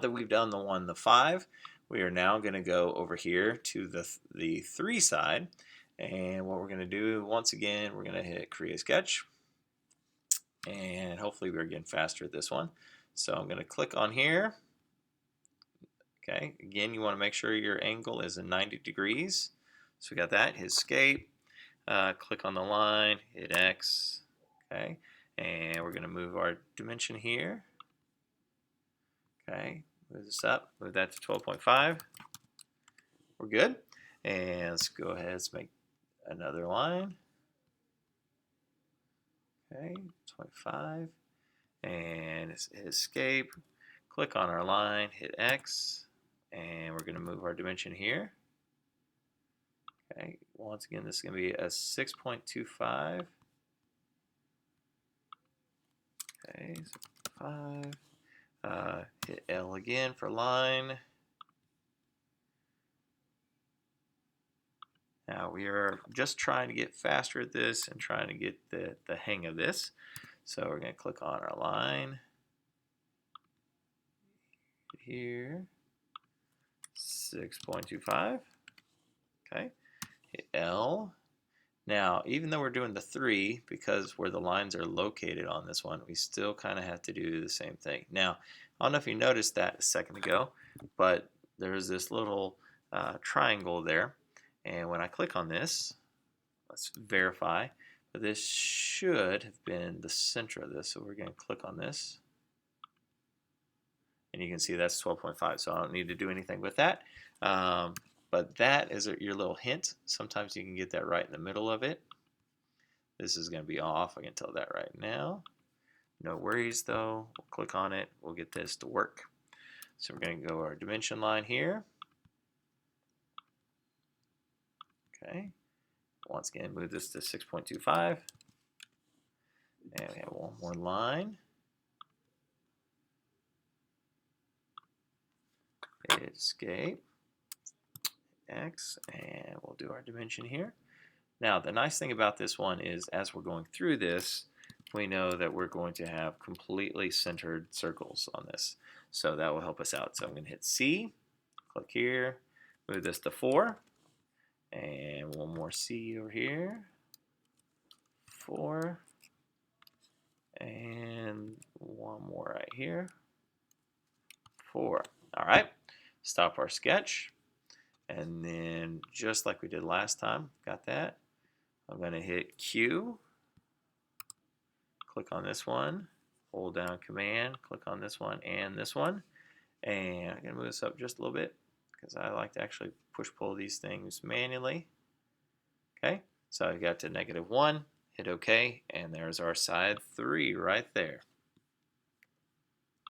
that we've done the 5, we are now going to go over here to the 3 side. And what we're going to do, once again, we're going to hit Create Sketch. And hopefully we're getting faster at this one. So I'm going to click on here. Okay, again, you want to make sure your angle is in 90 degrees. So we got that, hit Escape, click on the line, hit X. Okay, and we're going to move our dimension here. Okay, move this up, move that to 12.5. We're good. And let's go ahead, let's make another line. Okay, 25. And hit Escape, click on our line, hit X, and we're going to move our dimension here. Okay, once again, this is going to be a 6.25. Okay, 5. Hit L again for line. Now we are just trying to get faster at this and trying to get the hang of this. So we're going to click on our line here, 6.25. Okay, hit L. Now, even though we're doing the 3, because where the lines are located on this one, we still kind of have to do the same thing. Now, I don't know if you noticed that a second ago, but there's this little triangle there. And when I click on this, let's verify, but this should have been the center of this. So we're going to click on this. And you can see that's 12.5, so I don't need to do anything with that. But that is your little hint. Sometimes you can get that right in the middle of it. This is going to be off. I can tell that right now. No worries though. We'll click on it. We'll get this to work. So we're going to go our dimension line here. Okay. Once again, move this to 6.25. And we have one more line. Hit Escape. X, and we'll do our dimension here. Now, the nice thing about this one is as we're going through this, we know that we're going to have completely centered circles on this. So that will help us out. So I'm going to hit C, click here, move this to 4, and one more C over here, 4, and one more right here, 4. All right, stop our sketch. And then just like we did last time, got that. I'm going to hit Q, click on this one, hold down Command, click on this one and this one. And I'm going to move this up just a little bit because I like to actually push-pull these things manually. Okay, so I got to -1, hit OK, and there's our side 3 right there.